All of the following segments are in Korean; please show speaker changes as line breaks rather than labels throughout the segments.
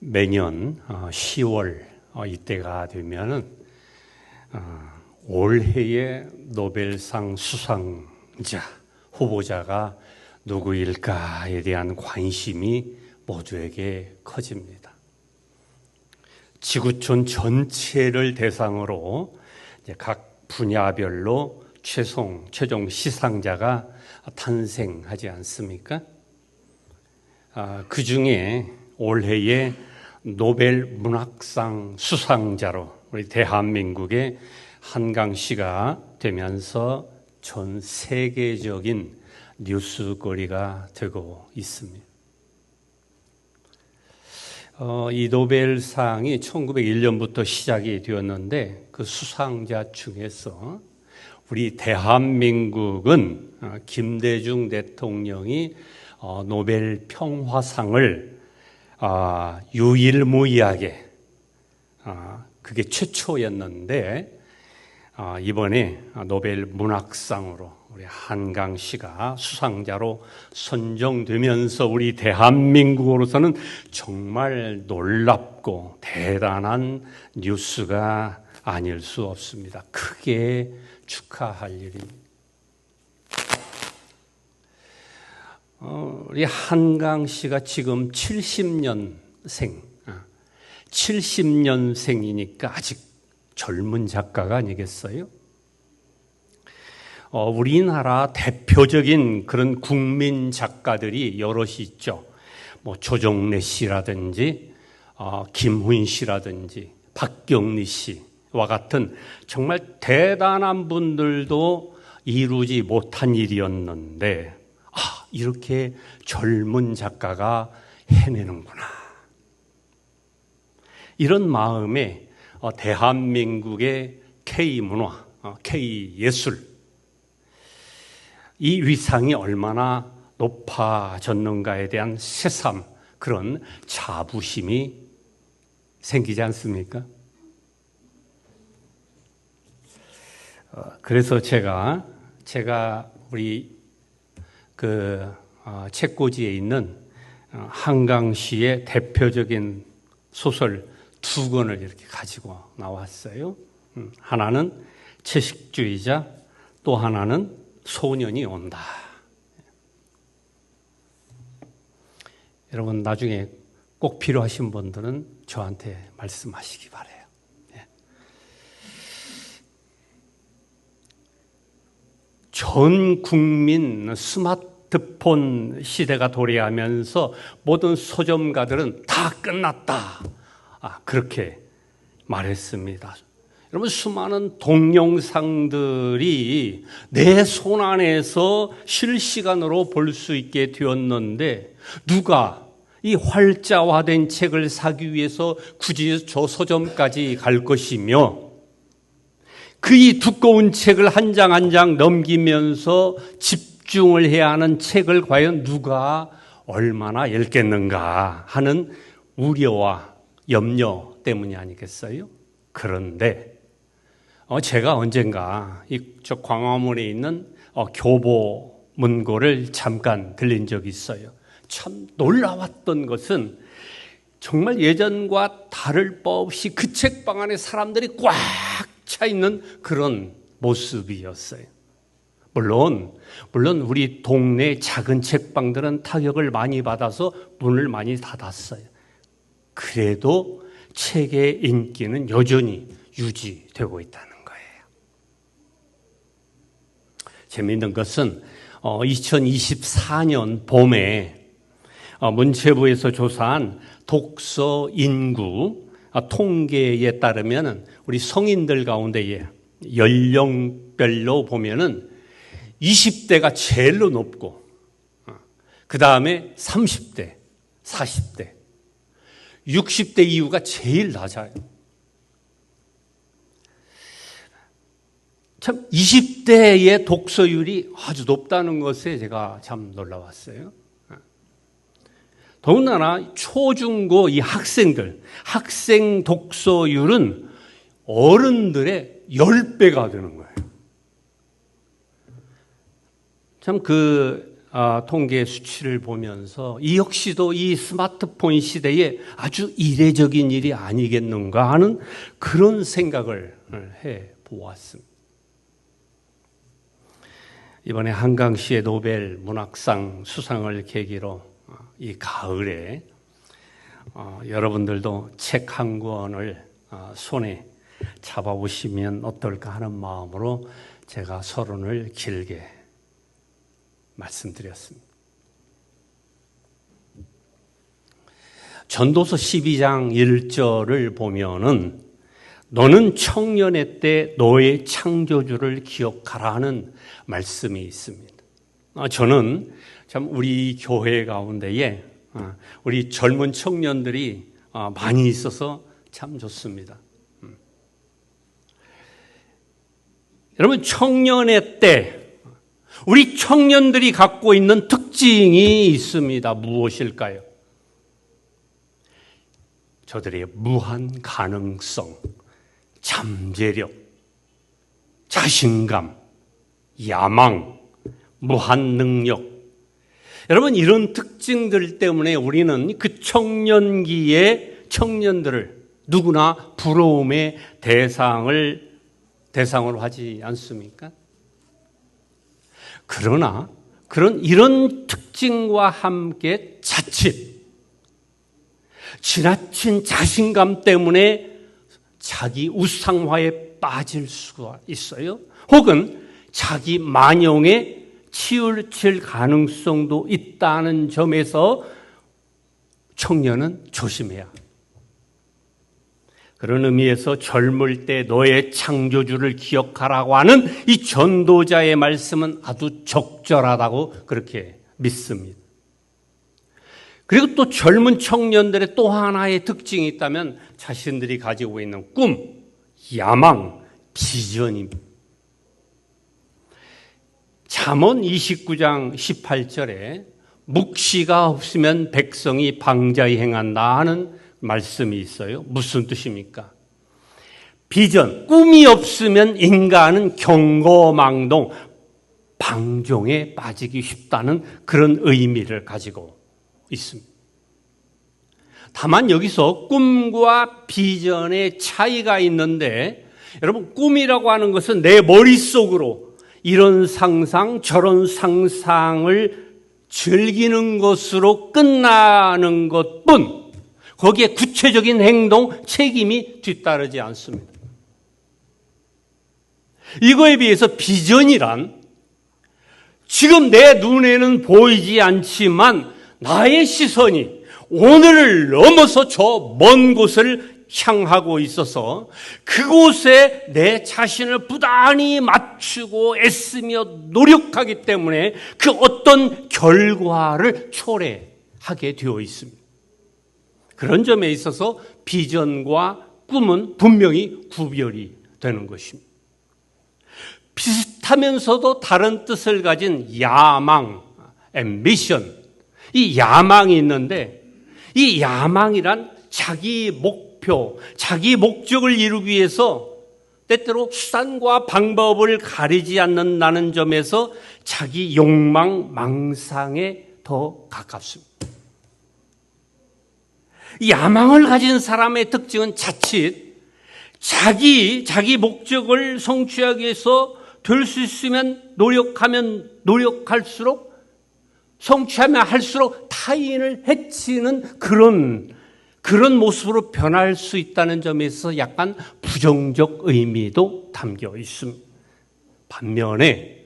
매년 10월 이때가 되면은 올해의 노벨상 수상자 후보자가 누구일까에 대한 관심이 모두에게 커집니다. 지구촌 전체를 대상으로 각 분야별로 최종 시상자가 탄생하지 않습니까? 그 중에 올해의 노벨 문학상 수상자로 우리 대한민국의 한강 씨가 되면서 전 세계적인 뉴스거리가 되고 있습니다. 이 노벨상이 1901년부터 시작이 되었는데 그 수상자 중에서 우리 대한민국은 김대중 대통령이 노벨 평화상을 유일무이하게 그게 최초였는데 이번에 노벨 문학상으로 우리 한강 씨가 수상자로 선정되면서 우리 대한민국으로서는 정말 놀랍고 대단한 뉴스가 아닐 수 없습니다. 크게 축하할 일입니다. 우리 한강 씨가 지금 70년생이니까 아직 젊은 작가가 아니겠어요? 우리나라 대표적인 그런 국민 작가들이 여럿이 있죠. 조정래 씨라든지 김훈 씨라든지 박경리 씨와 같은 정말 대단한 분들도 이루지 못한 일이었는데 이렇게 젊은 작가가 해내는구나. 이런 마음에 대한민국의 K문화, K예술 이 위상이 얼마나 높아졌는가에 대한 새삼 그런 자부심이 생기지 않습니까? 그래서 제가 우리 책꽂이에 있는 한강 씨의 대표적인 소설 2권을 이렇게 가지고 나왔어요. 하나는 채식주의자, 또 하나는 소년이 온다. 여러분 나중에 꼭 필요하신 분들은 저한테 말씀하시기 바라요. 전 국민 스마트폰 시대가 도래하면서 모든 서점가들은 다 끝났다. 그렇게 말했습니다. 여러분 수많은 동영상들이 내 손 안에서 실시간으로 볼 수 있게 되었는데 누가 이 활자화된 책을 사기 위해서 굳이 저 서점까지 갈 것이며 그 이 두꺼운 책을 한 장 한 장 넘기면서 집중을 해야 하는 책을 과연 누가 얼마나 읽겠는가 하는 우려와 염려 때문이 아니겠어요? 그런데 제가 언젠가 저 광화문에 있는 교보문고를 잠깐 들린 적이 있어요. 참 놀라웠던 것은 정말 예전과 다를 바 없이 그 책방 안에 사람들이 꽉 차 있는 그런 모습이었어요. 물론 우리 동네 작은 책방들은 타격을 많이 받아서 문을 많이 닫았어요. 그래도 책의 인기는 여전히 유지되고 있다는 거예요. 재미있는 것은 2024년 봄에 문체부에서 조사한 독서 인구 통계에 따르면 우리 성인들 가운데 연령별로 보면은 20대가 제일로 높고 그 다음에 30대, 40대, 60대 이후가 제일 낮아요. 참 20대의 독서율이 아주 높다는 것에 제가 참 놀라웠어요. 더군다나 초중고 이 학생 독서율은 어른들의 10배가 되는 거예요. 참 통계 수치를 보면서 이 역시도 이 스마트폰 시대에 아주 이례적인 일이 아니겠는가 하는 그런 생각을 해 보았습니다. 이번에 한강시의 노벨 문학상 수상을 계기로 이 가을에 여러분들도 책 한 권을 손에 잡아보시면 어떨까 하는 마음으로 제가 서론을 길게 말씀드렸습니다. 전도서 12장 1절을 보면은 너는 청년의 때 너의 창조주를 기억하라 하는 말씀이 있습니다. 저는 참 우리 교회 가운데에 우리 젊은 청년들이 많이 있어서 참 좋습니다. 여러분, 청년의 때 우리 청년들이 갖고 있는 특징이 있습니다. 무엇일까요? 저들의 무한 가능성, 잠재력, 자신감, 야망, 무한 능력. 여러분, 이런 특징들 때문에 우리는 그 청년기의 청년들을 누구나 부러움의 대상으로 하지 않습니까? 그러나 이런 특징과 함께 지나친 자신감 때문에 자기 우상화에 빠질 수가 있어요. 혹은 자기 만용에 치우칠 가능성도 있다는 점에서 청년은 조심해야 합니다. 그런 의미에서 젊을 때 너의 창조주를 기억하라고 하는 이 전도자의 말씀은 아주 적절하다고 그렇게 믿습니다. 그리고 또 젊은 청년들의 또 하나의 특징이 있다면 자신들이 가지고 있는 꿈, 야망, 비전입니다. 잠언 29장 18절에 묵시가 없으면 백성이 방자히 행한다 하는 말씀이 있어요. 무슨 뜻입니까? 비전, 꿈이 없으면 인간은 경거망동, 방종에 빠지기 쉽다는 그런 의미를 가지고 있습니다. 다만 여기서 꿈과 비전의 차이가 있는데, 여러분, 꿈이라고 하는 것은 내 머릿속으로 이런 상상, 저런 상상을 즐기는 것으로 끝나는 것뿐 거기에 구체적인 행동, 책임이 뒤따르지 않습니다. 이거에 비해서 비전이란 지금 내 눈에는 보이지 않지만 나의 시선이 오늘을 넘어서 저 먼 곳을 향하고 있어서 그곳에 내 자신을 부단히 맞추고 애쓰며 노력하기 때문에 그 어떤 결과를 초래하게 되어 있습니다. 그런 점에 있어서 비전과 꿈은 분명히 구별이 되는 것입니다. 비슷하면서도 다른 뜻을 가진 야망, ambition, 이 야망이 있는데 이 야망이란 자기 목표, 자기 목적을 이루기 위해서 때때로 수단과 방법을 가리지 않는다는 점에서 자기 욕망, 망상에 더 가깝습니다. 야망을 가진 사람의 특징은 자칫 자기 목적을 성취하기 위해서 될 수 있으면 노력할수록 성취하면 할수록 타인을 해치는 그런 모습으로 변할 수 있다는 점에서 약간 부정적 의미도 담겨 있습니다. 반면에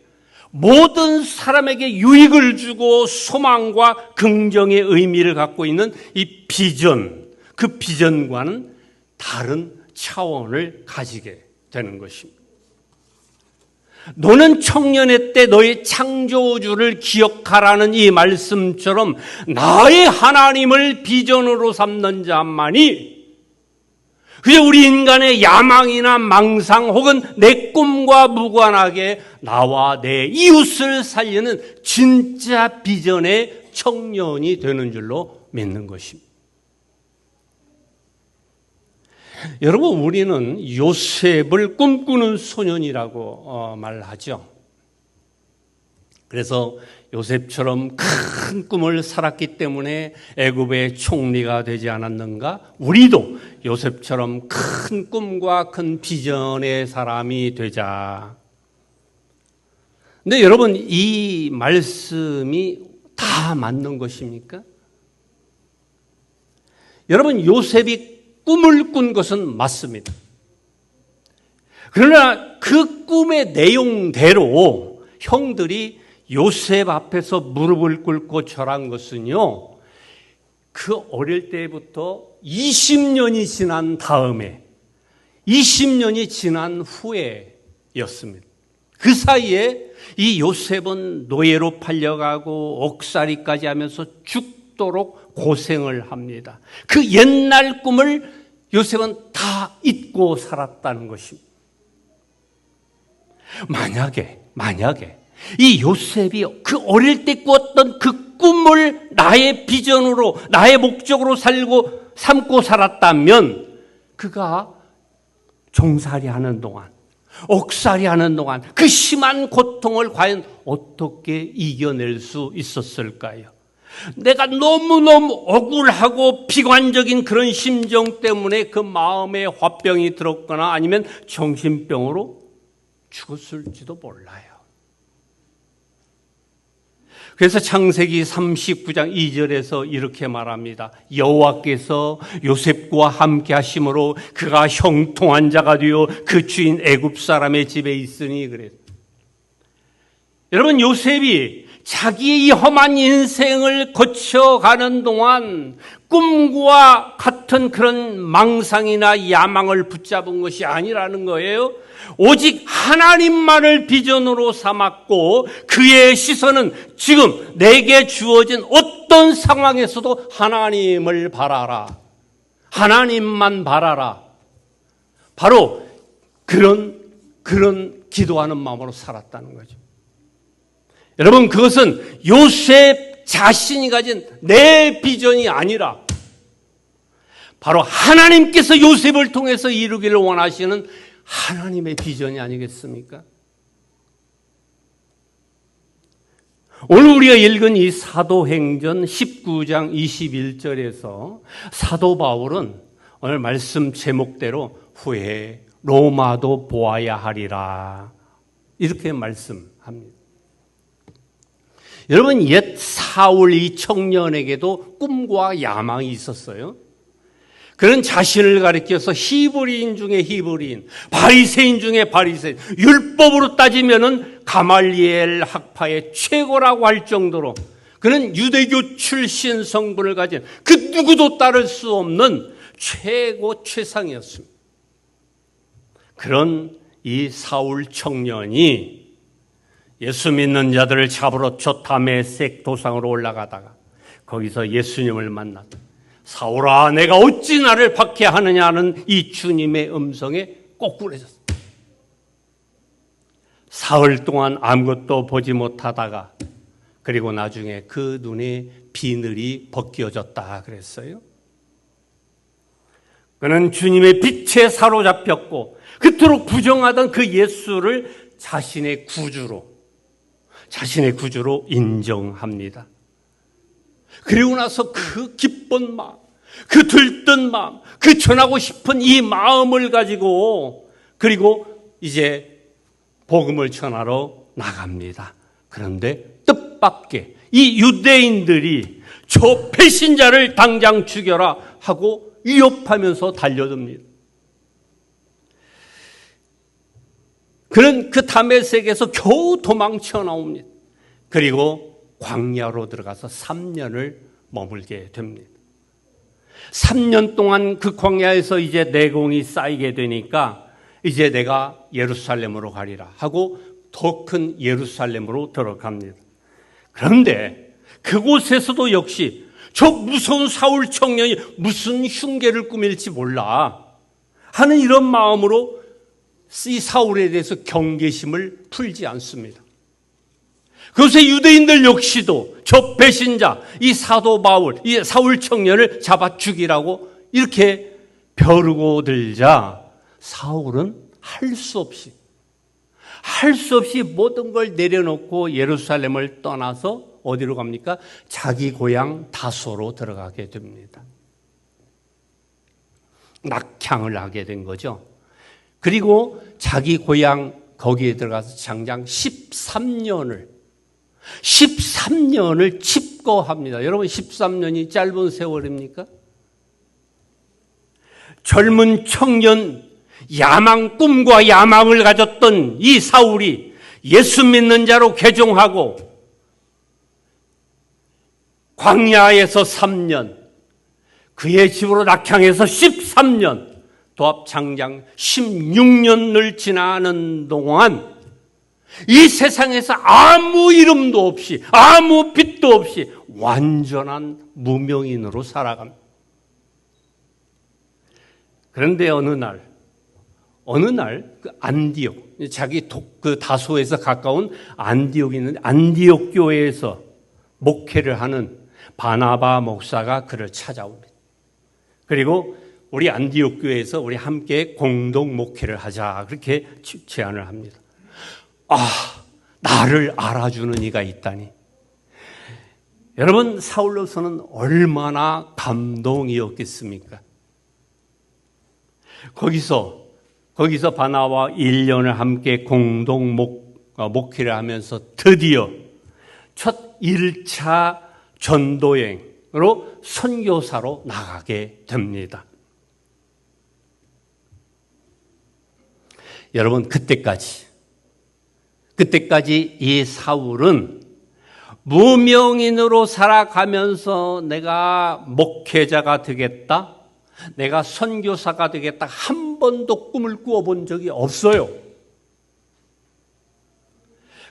모든 사람에게 유익을 주고 소망과 긍정의 의미를 갖고 있는 이 비전, 그 비전과는 다른 차원을 가지게 되는 것입니다. 너는 청년의 때 너의 창조주를 기억하라는 이 말씀처럼 나의 하나님을 비전으로 삼는 자만이 그저 우리 인간의 야망이나 망상 혹은 내 꿈과 무관하게 나와 내 이웃을 살리는 진짜 비전의 청년이 되는 줄로 믿는 것입니다. 여러분, 우리는 요셉을 꿈꾸는 소년이라고 말하죠. 그래서 요셉처럼 큰 꿈을 살았기 때문에 애굽의 총리가 되지 않았는가? 우리도 요셉처럼 큰 꿈과 큰 비전의 사람이 되자. 근데 여러분, 이 말씀이 다 맞는 것입니까? 여러분, 요셉이 꿈을 꾼 것은 맞습니다. 그러나 그 꿈의 내용대로 형들이 요셉 앞에서 무릎을 꿇고 절한 것은요, 그 어릴 때부터 20년이 지난 다음에, 20년이 지난 후에였습니다. 그 사이에 이 요셉은 노예로 팔려가고 옥살이까지 하면서 죽도록 고생을 합니다. 그 옛날 꿈을 요셉은 다 잊고 살았다는 것입니다. 만약에 이 요셉이 그 어릴 때 꾸었던 그 꿈을 나의 비전으로, 나의 목적으로 삼고 살았다면 그가 종살이 하는 동안, 옥살이 하는 동안 그 심한 고통을 과연 어떻게 이겨낼 수 있었을까요? 내가 너무너무 억울하고 비관적인 그런 심정 때문에 그 마음에 화병이 들었거나 아니면 정신병으로 죽었을지도 몰라요. 그래서 창세기 39장 2절에서 이렇게 말합니다. 여호와께서 요셉과 함께 하심으로 그가 형통한 자가 되어 그 주인 애굽 사람의 집에 있으니 그랬어요. 여러분, 요셉이 자기의 이 험한 인생을 거쳐가는 동안 꿈과 같은 그런 망상이나 야망을 붙잡은 것이 아니라는 거예요. 오직 하나님만을 비전으로 삼았고 그의 시선은 지금 내게 주어진 어떤 상황에서도 하나님을 바라라. 하나님만 바라라. 바로 그런 기도하는 마음으로 살았다는 거죠. 여러분, 그것은 요셉 자신이 가진 내 비전이 아니라 바로 하나님께서 요셉을 통해서 이루기를 원하시는 하나님의 비전이 아니겠습니까? 오늘 우리가 읽은 이 사도행전 19장 21절에서 사도 바울은 오늘 말씀 제목대로 후에 로마도 보아야 하리라 이렇게 말씀합니다. 여러분, 옛 사울 이 청년에게도 꿈과 야망이 있었어요. 그는 자신을 가리켜서 히브리인 중에 히브리인, 바리새인 중에 바리새인, 율법으로 따지면은 가말리엘 학파의 최고라고 할 정도로 그는 유대교 출신 성분을 가진 그 누구도 따를 수 없는 최고 최상이었습니다. 그런 이 사울 청년이 예수 믿는 자들을 잡으러 다메섹 도상으로 올라가다가 거기서 예수님을 만났다. 사울아, 내가 어찌 나를 박해하느냐는 이 주님의 음성에 꼬꾸라졌어. 사흘 동안 아무것도 보지 못하다가 그리고 나중에 그 눈에 비늘이 벗겨졌다 그랬어요. 그는 주님의 빛에 사로잡혔고 그토록 부정하던 그 예수를 자신의 구주로 인정합니다. 그리고 나서 그 기쁜 마음, 그 들뜬 마음, 그 전하고 싶은 이 마음을 가지고 그리고 이제 복음을 전하러 나갑니다. 그런데 뜻밖의 이 유대인들이 저 배신자를 당장 죽여라 하고 위협하면서 달려듭니다. 그는 그 다메섹에서 겨우 도망쳐 나옵니다. 그리고 광야로 들어가서 3년을 머물게 됩니다. 3년 동안 그 광야에서 이제 내공이 쌓이게 되니까 이제 내가 예루살렘으로 가리라 하고 더 큰 예루살렘으로 들어갑니다. 그런데 그곳에서도 역시 저 무서운 사울 청년이 무슨 흉계를 꾸밀지 몰라 하는 이런 마음으로 이 사울에 대해서 경계심을 풀지 않습니다. 그것에 유대인들 역시도 저 배신자, 이 사도 바울, 이 사울 청년을 잡아 죽이라고 이렇게 벼르고 들자 사울은 할 수 없이 할 수 없이 모든 걸 내려놓고 예루살렘을 떠나서 어디로 갑니까? 자기 고향 다소로 들어가게 됩니다. 낙향을 하게 된 거죠. 그리고 자기 고향 거기에 들어가서 장장 13년을 칩거합니다. 여러분 13년이 짧은 세월입니까? 젊은 청년 꿈과 야망을 가졌던 이 사울이 예수 믿는 자로 개종하고 광야에서 3년, 그의 집으로 낙향해서 13년, 도합 장장 16년을 지나는 동안 이 세상에서 아무 이름도 없이 아무 빛도 없이 완전한 무명인으로 살아갑니다. 그런데 어느 날 그 안디옥, 그 다소에서 가까운 안디옥이 있는데 안디옥 교회에서 목회를 하는 바나바 목사가 그를 찾아옵니다. 그리고 우리 안디옥 교회에서 우리 함께 공동 목회를 하자 그렇게 제안을 합니다. 나를 알아주는 이가 있다니. 여러분 사울로서는 얼마나 감동이었겠습니까? 거기서 바나바와 1년을 함께 공동 목회를 하면서 드디어 첫 1차 전도여행으로 선교사로 나가게 됩니다. 여러분 그때까지 이 사울은 무명인으로 살아가면서 내가 목회자가 되겠다, 내가 선교사가 되겠다 한 번도 꿈을 꾸어본 적이 없어요.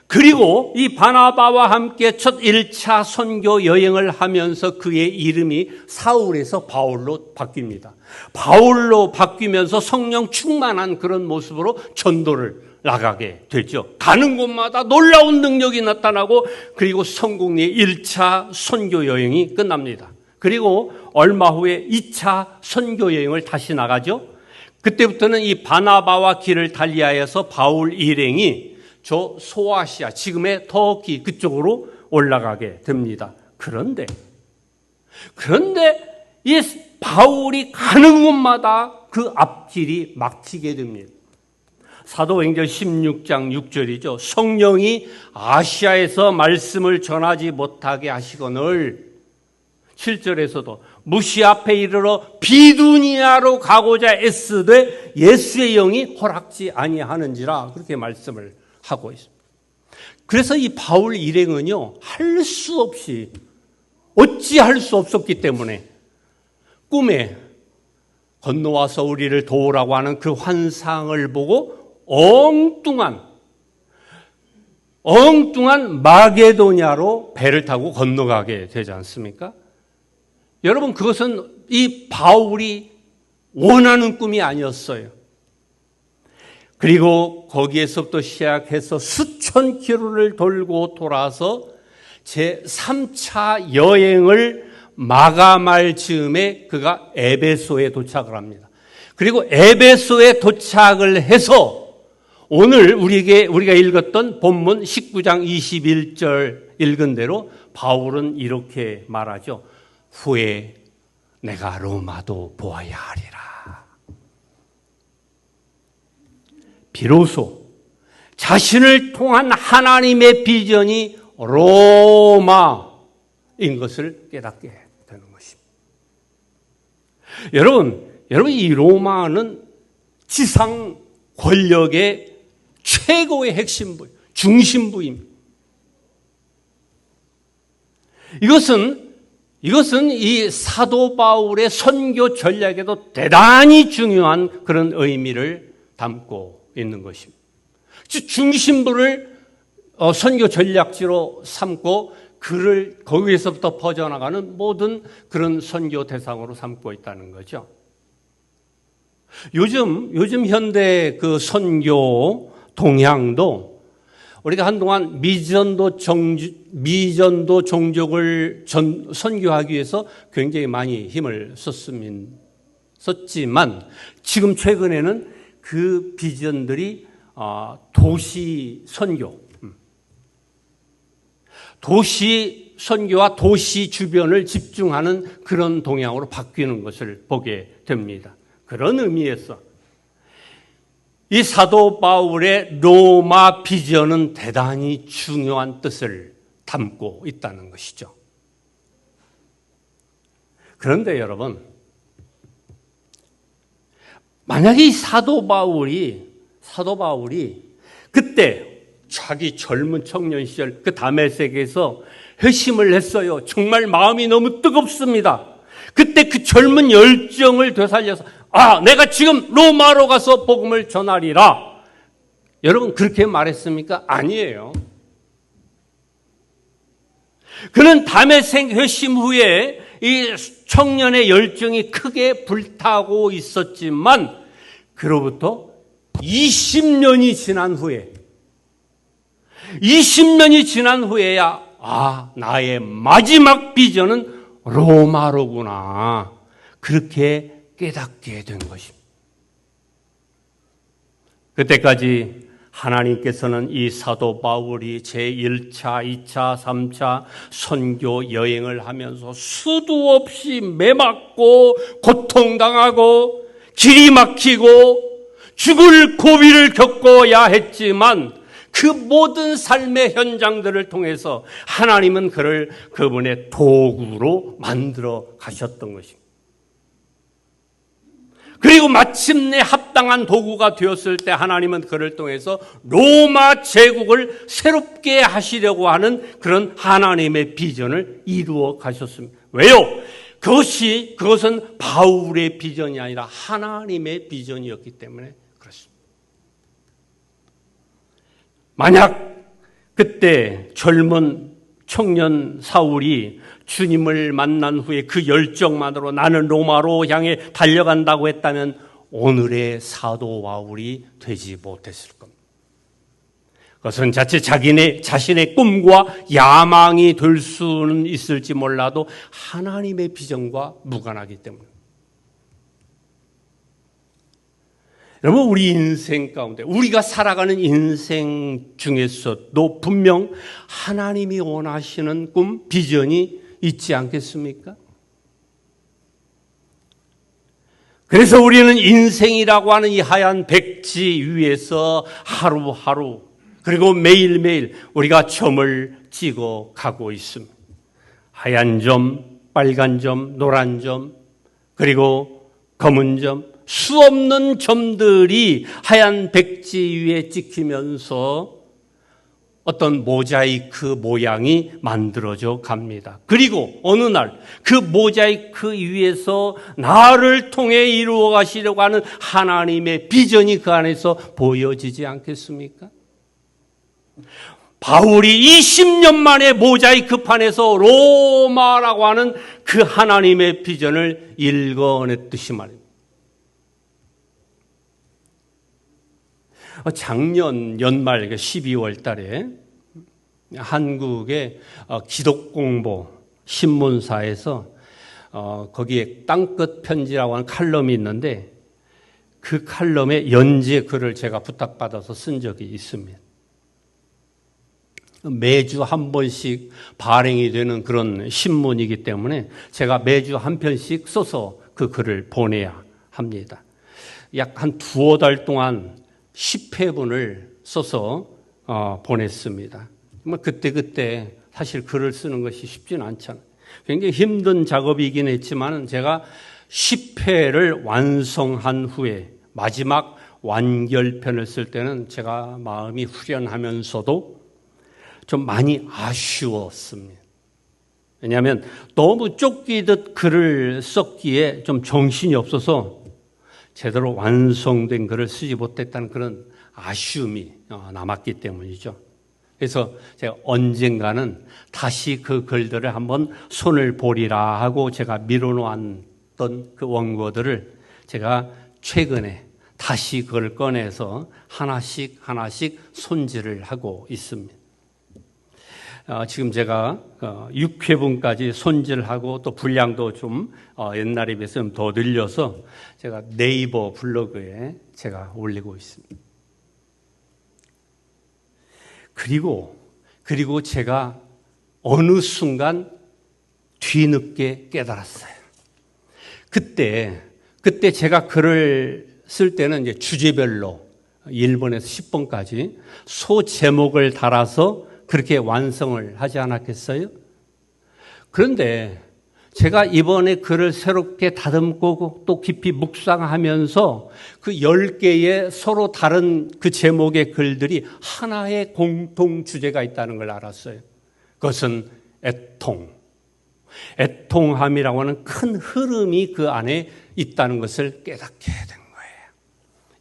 그리고 이 바나바와 함께 첫 1차 선교 여행을 하면서 그의 이름이 사울에서 바울로 바뀝니다. 바울로 바뀌면서 성령 충만한 그런 모습으로 전도를 나가게 되죠. 가는 곳마다 놀라운 능력이 나타나고 그리고 성공리의 1차 선교 여행이 끝납니다. 그리고 얼마 후에 2차 선교 여행을 다시 나가죠. 그때부터는 이 바나바와 길을 달리하여서 바울 일행이 저 소아시아, 지금의 터키 그쪽으로 올라가게 됩니다. 그런데 이 바울이 가는 곳마다 그 앞길이 막히게 됩니다. 사도행전 16장 6절이죠. 성령이 아시아에서 말씀을 전하지 못하게 하시거늘 7절에서도 무시 앞에 이르러 비두니아로 가고자 애쓰되 예수의 영이 허락지 아니하는지라 그렇게 말씀을 하고 있습니다. 그래서 이 바울 일행은요, 할 수 없이 어찌할 수 없었기 때문에 꿈에 건너와서 우리를 도우라고 하는 그 환상을 보고 엉뚱한 마게도냐로 배를 타고 건너가게 되지 않습니까? 여러분 그것은 이 바울이 원하는 꿈이 아니었어요. 그리고 거기에서부터 시작해서 수천 킬로를 돌고 돌아서 제3차 여행을 마감할 즈음에 그가 에베소에 도착을 합니다. 그리고 에베소에 도착을 해서 오늘 우리가 읽었던 본문 19장 21절 읽은 대로 바울은 이렇게 말하죠. 후에 내가 로마도 보아야 하리라. 비로소 자신을 통한 하나님의 비전이 로마인 것을 깨닫게 되는 것입니다. 여러분 이 로마는 지상 권력의 최고의 핵심부, 중심부입니다. 이것은 이 사도 바울의 선교 전략에도 대단히 중요한 그런 의미를 담고 있는 것입니다. 즉 중심부를 선교 전략지로 삼고 그를 거기에서부터 퍼져나가는 모든 그런 선교 대상으로 삼고 있다는 거죠. 요즘 현대 그 선교 동향도 우리가 한동안 미전도 종족을 선교하기 위해서 굉장히 많이 힘을 썼지만 지금 최근에는 그 비전들이 도시 선교, 도시 선교와 도시 주변을 집중하는 그런 동향으로 바뀌는 것을 보게 됩니다. 그런 의미에서 이 사도 바울의 로마 비전은 대단히 중요한 뜻을 담고 있다는 것이죠. 그런데 여러분, 만약에 이 사도 바울이 그때 자기 젊은 청년 시절 그 다메섹에서 회심을 했어요. 정말 마음이 너무 뜨겁습니다. 그때 그 젊은 열정을 되살려서 내가 지금 로마로 가서 복음을 전하리라. 여러분 그렇게 말했습니까? 아니에요. 그는 다메섹 회심 후에 이 청년의 열정이 크게 불타고 있었지만 그로부터 20년이 지난 후에야 나의 마지막 비전은 로마로구나. 그렇게 깨닫게 된 것입니다. 그때까지 하나님께서는 이 사도 바울이 제1차, 2차, 3차 선교 여행을 하면서 수도 없이 매맞고 고통당하고 길이 막히고 죽을 고비를 겪어야 했지만 그 모든 삶의 현장들을 통해서 하나님은 그를 그분의 도구로 만들어 가셨던 것입니다. 그리고 마침내 합당한 도구가 되었을 때 하나님은 그를 통해서 로마 제국을 새롭게 하시려고 하는 그런 하나님의 비전을 이루어 가셨습니다. 왜요? 그것은 바울의 비전이 아니라 하나님의 비전이었기 때문에 그렇습니다. 만약 그때 젊은 청년 사울이 주님을 만난 후에 그 열정만으로 나는 로마로 향해 달려간다고 했다면 오늘의 사도 바울이 되지 못했을 겁니다. 그것은 자칫 자신의 꿈과 야망이 될 수는 있을지 몰라도 하나님의 비전과 무관하기 때문입니다. 여러분 우리 인생 가운데 우리가 살아가는 인생 중에서도 분명 하나님이 원하시는 꿈, 비전이 있지 않겠습니까? 그래서 우리는 인생이라고 하는 이 하얀 백지 위에서 하루하루 그리고 매일매일 우리가 점을 찍어 가고 있습니다. 하얀 점, 빨간 점, 노란 점, 그리고 검은 점, 수없는 점들이 하얀 백지 위에 찍히면서 어떤 모자이크 모양이 만들어져 갑니다. 그리고 어느 날 그 모자이크 위에서 나를 통해 이루어 가시려고 하는 하나님의 비전이 그 안에서 보여지지 않겠습니까? 바울이 20년 만에 모자이크판에서 로마라고 하는 그 하나님의 비전을 읽어냈듯이 말입니다. 작년 연말 12월 달에 한국의 기독공보 신문사에서 거기에 땅끝 편지라고 하는 칼럼이 있는데 그 칼럼에 연재 글을 제가 부탁받아서 쓴 적이 있습니다. 매주 한 번씩 발행이 되는 그런 신문이기 때문에 제가 매주 한 편씩 써서 그 글을 보내야 합니다. 약 한 두어 달 동안 10회분을 써서 보냈습니다. 정말 그때 사실 글을 쓰는 것이 쉽지는 않잖아요. 굉장히 힘든 작업이긴 했지만 제가 10회를 완성한 후에 마지막 완결편을 쓸 때는 제가 마음이 후련하면서도 좀 많이 아쉬웠습니다. 왜냐하면 너무 쫓기듯 글을 썼기에 좀 정신이 없어서 제대로 완성된 글을 쓰지 못했다는 그런 아쉬움이 남았기 때문이죠. 그래서 제가 언젠가는 다시 그 글들을 한번 손을 보리라 하고 제가 미뤄놓았던 그 원고들을 제가 최근에 다시 그걸 꺼내서 하나씩 손질을 하고 있습니다. 지금 제가 6회분까지 손질하고 또 분량도 좀 옛날에 비해서 좀 더 늘려서 제가 네이버 블로그에 제가 올리고 있습니다. 그리고 제가 어느 순간 뒤늦게 깨달았어요. 그때 제가 글을 쓸 때는 이제 주제별로 1번에서 10번까지 소 제목을 달아서 그렇게 완성을 하지 않았겠어요? 그런데 제가 이번에 글을 새롭게 다듬고 또 깊이 묵상하면서 그 10개의 서로 다른 그 제목의 글들이 하나의 공통 주제가 있다는 걸 알았어요. 그것은 애통함이라고 하는 큰 흐름이 그 안에 있다는 것을 깨닫게 된 거예요.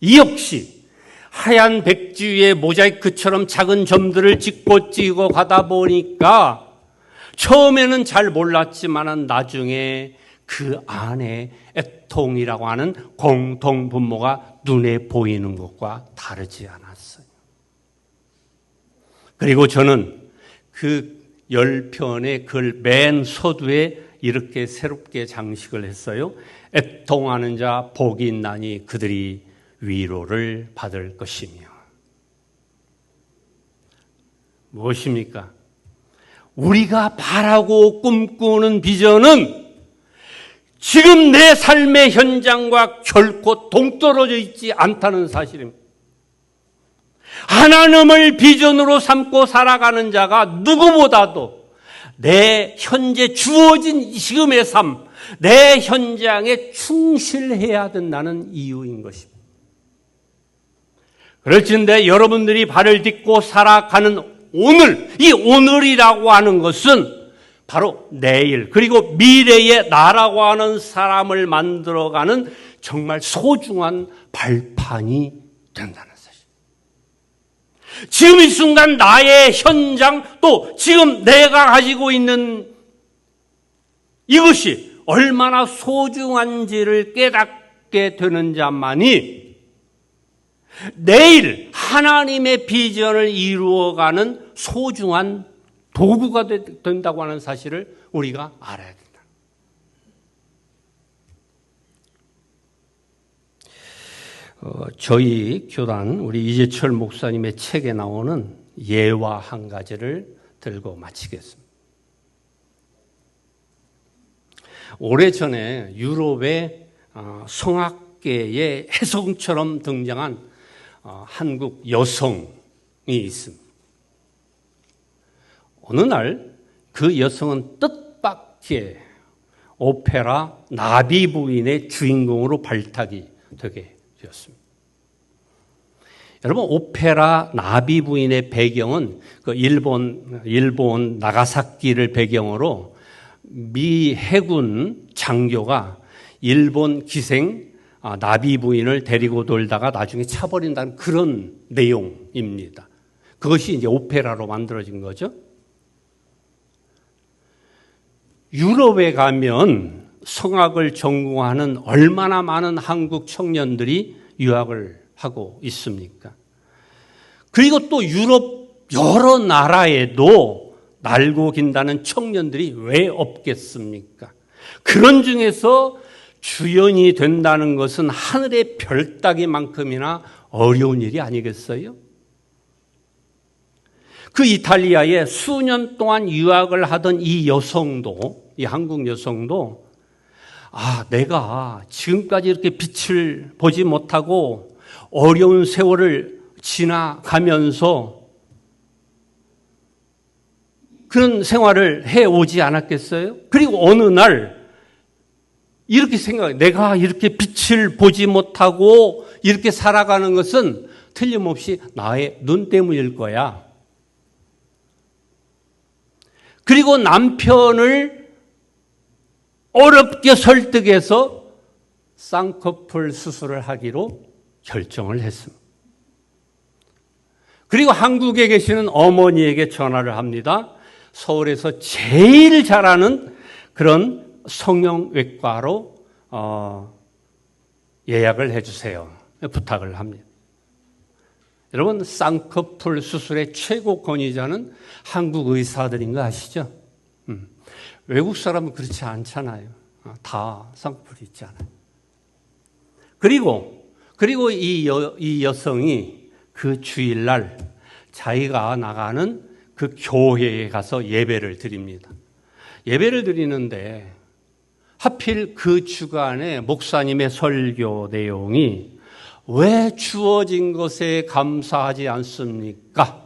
이 역시 하얀 백지 위에 모자이크처럼 작은 점들을 찍고 가다 보니까 처음에는 잘 몰랐지만 나중에 그 안에 애통이라고 하는 공통 분모가 눈에 보이는 것과 다르지 않았어요. 그리고 저는 그 10편의 글 맨 서두에 이렇게 새롭게 장식을 했어요. 애통하는 자 복이 있나니 그들이 위로를 받을 것이며. 무엇입니까? 우리가 바라고 꿈꾸는 비전은 지금 내 삶의 현장과 결코 동떨어져 있지 않다는 사실입니다. 하나님을 비전으로 삼고 살아가는 자가 누구보다도 내 현재 주어진 지금의 삶, 내 현장에 충실해야 된다는 이유인 것입니다. 그렇지만 여러분들이 발을 딛고 살아가는 오늘, 이 오늘이라고 하는 것은 바로 내일 그리고 미래의 나라고 하는 사람을 만들어가는 정말 소중한 발판이 된다는 사실. 지금 이 순간 나의 현장 또 지금 내가 가지고 있는 이것이 얼마나 소중한지를 깨닫게 되는 자만이 내일 하나님의 비전을 이루어가는 소중한 도구가 된다고 하는 사실을 우리가 알아야 된다. 저희 교단 우리 이재철 목사님의 책에 나오는 예화 한 가지를 들고 마치겠습니다. 오래전에 유럽의 성악계의 혜성처럼 등장한 한국 여성이 있습니다. 어느 날 그 여성은 뜻밖의 오페라 나비 부인의 주인공으로 발탁이 되게 되었습니다. 여러분, 오페라 나비 부인의 배경은 그 일본 나가사키를 배경으로 미 해군 장교가 일본 기생 나비 부인을 데리고 돌다가 나중에 차버린다는 그런 내용입니다. 그것이 이제 오페라로 만들어진 거죠. 유럽에 가면 성악을 전공하는 얼마나 많은 한국 청년들이 유학을 하고 있습니까? 그리고 또 유럽 여러 나라에도 날고 긴다는 청년들이 왜 없겠습니까? 그런 중에서 주연이 된다는 것은 하늘의 별 따기만큼이나 어려운 일이 아니겠어요? 그 이탈리아에 수년 동안 유학을 하던 이 여성도, 이 한국 여성도 내가 지금까지 이렇게 빛을 보지 못하고 어려운 세월을 지나가면서 그런 생활을 해오지 않았겠어요? 그리고 어느 날 이렇게 생각해요. 내가 이렇게 빛을 보지 못하고 이렇게 살아가는 것은 틀림없이 나의 눈 때문일 거야. 그리고 남편을 어렵게 설득해서 쌍꺼풀 수술을 하기로 결정을 했습니다. 그리고 한국에 계시는 어머니에게 전화를 합니다. 서울에서 제일 잘하는 그런 성형외과로 예약을 해주세요. 부탁을 합니다. 여러분, 쌍꺼풀 수술의 최고 권위자는 한국 의사들인 거 아시죠? 외국 사람은 그렇지 않잖아요. 다 쌍꺼풀이 있잖아요. 그리고 이 여성이 그 주일날 자기가 나가는 그 교회에 가서 예배를 드립니다. 예배를 드리는데 하필 그 주간에 목사님의 설교 내용이 왜 주어진 것에 감사하지 않습니까?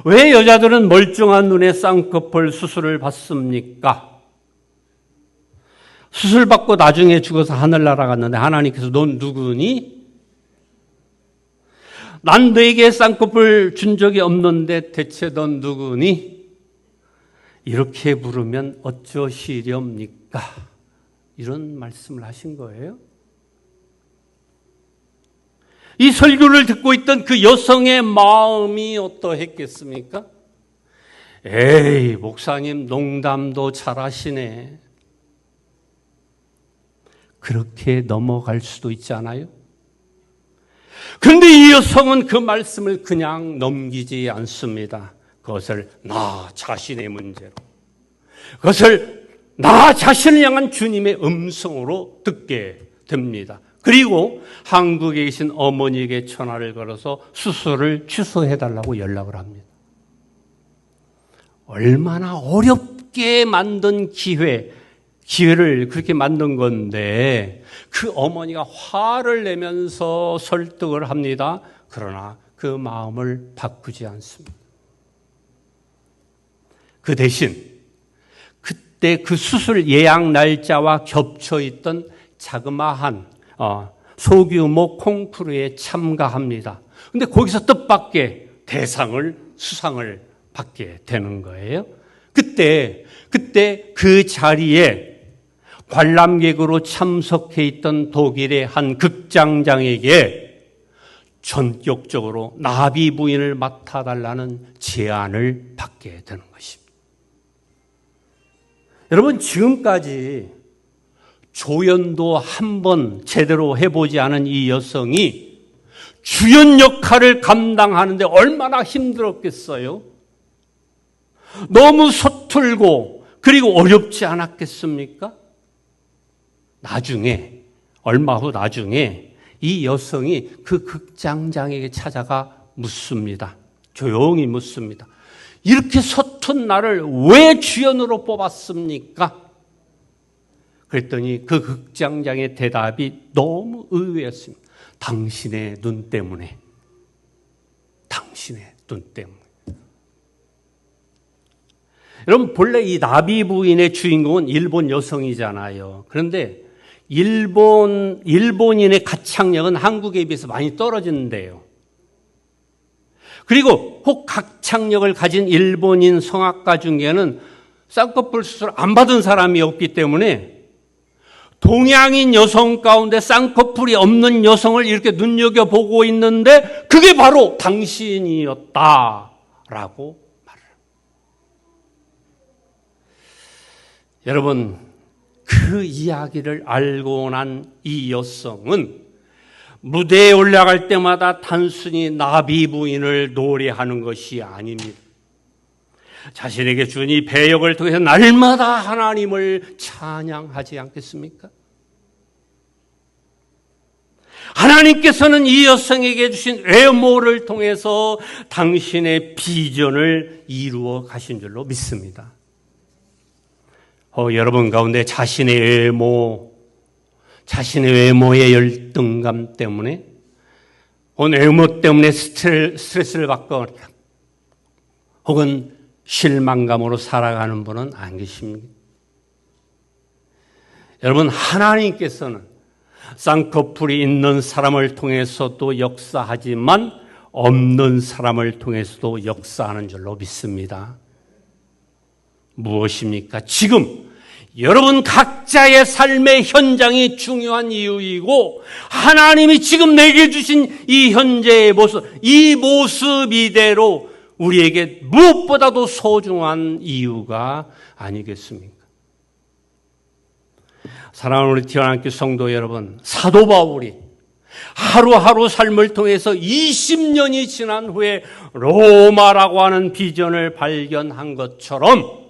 왜 여자들은 멀쩡한 눈에 쌍꺼풀 수술을 받습니까? 수술 받고 나중에 죽어서 하늘 날아갔는데 하나님께서 넌 누구니? 난 너에게 쌍꺼풀 준 적이 없는데 대체 넌 누구니? 이렇게 부르면 어쩌시렵니까? 이런 말씀을 하신 거예요. 이 설교를 듣고 있던 그 여성의 마음이 어떠했겠습니까? 에이, 목사님 농담도 잘하시네. 그렇게 넘어갈 수도 있잖아요. 그런데 이 여성은 그 말씀을 그냥 넘기지 않습니다. 그것을 나 자신의 문제로, 그것을 나 자신을 향한 주님의 음성으로 듣게 됩니다. 그리고 한국에 계신 어머니에게 전화를 걸어서 수술을 취소해달라고 연락을 합니다. 얼마나 어렵게 만든 기회를 그렇게 만든 건데 그 어머니가 화를 내면서 설득을 합니다. 그러나 그 마음을 바꾸지 않습니다. 그 대신 그때 그 수술 예약 날짜와 겹쳐 있던 자그마한 소규모 콩쿠르에 참가합니다. 근데 거기서 뜻밖의 수상을 받게 되는 거예요. 그때 그 자리에 관람객으로 참석해 있던 독일의 한 극장장에게 전격적으로 나비 부인을 맡아달라는 제안을 받게 되는 것입니다. 여러분, 지금까지 조연도 한 번 제대로 해보지 않은 이 여성이 주연 역할을 감당하는데 얼마나 힘들었겠어요? 너무 서툴고 그리고 어렵지 않았겠습니까? 얼마 후 나중에 이 여성이 그 극장장에게 찾아가 묻습니다. 조용히 묻습니다. 이렇게 서툰 나를 왜 주연으로 뽑았습니까? 그랬더니 그 극장장의 대답이 너무 의외였습니다. 당신의 눈 때문에. 당신의 눈 때문에. 여러분, 본래 이 나비 부인의 주인공은 일본 여성이잖아요. 그런데 일본인의 가창력은 한국에 비해서 많이 떨어지는데요. 그리고 혹 가창력을 가진 일본인 성악가 중에는 쌍꺼풀 수술 안 받은 사람이 없기 때문에 동양인 여성 가운데 쌍꺼풀이 없는 여성을 이렇게 눈여겨보고 있는데 그게 바로 당신이었다라고 말을 합니다. 여러분, 그 이야기를 알고 난 이 여성은 무대에 올라갈 때마다 단순히 나비 부인을 노래하는 것이 아닙니다. 자신에게 준 이 배역을 통해서 날마다 하나님을 찬양하지 않겠습니까? 하나님께서는 이 여성에게 주신 외모를 통해서 당신의 비전을 이루어 가신 줄로 믿습니다. 여러분 가운데 자신의 외모의 열등감 때문에 외모 때문에 스트레스를 받거나 혹은 실망감으로 살아가는 분은 안 계십니까? 여러분, 하나님께서는 쌍꺼풀이 있는 사람을 통해서도 역사하지만 없는 사람을 통해서도 역사하는 줄로 믿습니다. 무엇입니까? 지금 여러분 각자의 삶의 현장이 중요한 이유이고 하나님이 지금 내게 주신 이 현재의 모습, 이 모습 이대로 우리에게 무엇보다도 소중한 이유가 아니겠습니까? 사랑하는 우리 티와나교회 성도 여러분, 사도 바울이 하루하루 삶을 통해서 20년이 지난 후에 로마라고 하는 비전을 발견한 것처럼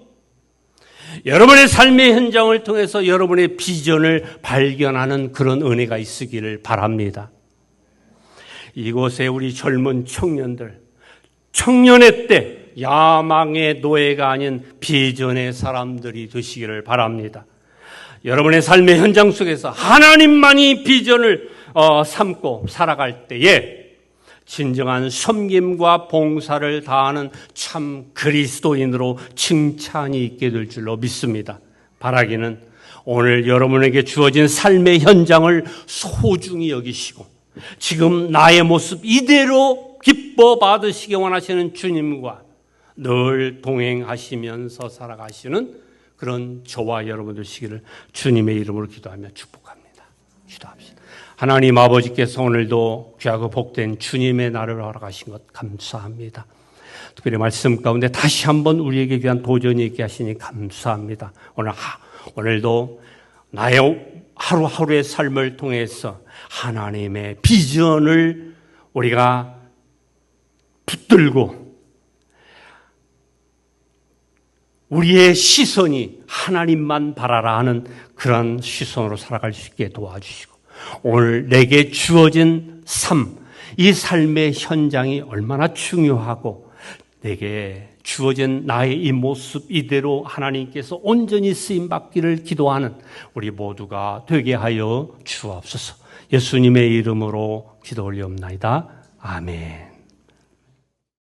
여러분의 삶의 현장을 통해서 여러분의 비전을 발견하는 그런 은혜가 있으기를 바랍니다. 이곳에 우리 젊은 청년들, 청년의 때 야망의 노예가 아닌 비전의 사람들이 되시기를 바랍니다. 여러분의 삶의 현장 속에서 하나님만이 비전을 삼고 살아갈 때에 진정한 섬김과 봉사를 다하는 참 그리스도인으로 칭찬이 있게 될 줄로 믿습니다. 바라기는 오늘 여러분에게 주어진 삶의 현장을 소중히 여기시고 지금 나의 모습 이대로 기뻐 받으시기 원하시는 주님과 늘 동행하시면서 살아가시는 그런 저와 여러분 되시기를 주님의 이름으로 기도하며 축복합니다. 기도합시다. 하나님 아버지께서 오늘도 귀하고 복된 주님의 날을 허락하신 것 감사합니다. 특별히 말씀 가운데 다시 한번 우리에게 귀한 도전이 있게 하시니 감사합니다. 오늘도 나의 하루하루의 삶을 통해서 하나님의 비전을 우리가 붙들고 우리의 시선이 하나님만 바라라 하는 그런 시선으로 살아갈 수 있게 도와주시고 오늘 내게 주어진 삶, 이 삶의 현장이 얼마나 중요하고 내게 주어진 나의 이 모습 이대로 하나님께서 온전히 쓰임받기를 기도하는 우리 모두가 되게 하여 주옵소서. 예수님의 이름으로 기도 올리옵나이다. 아멘.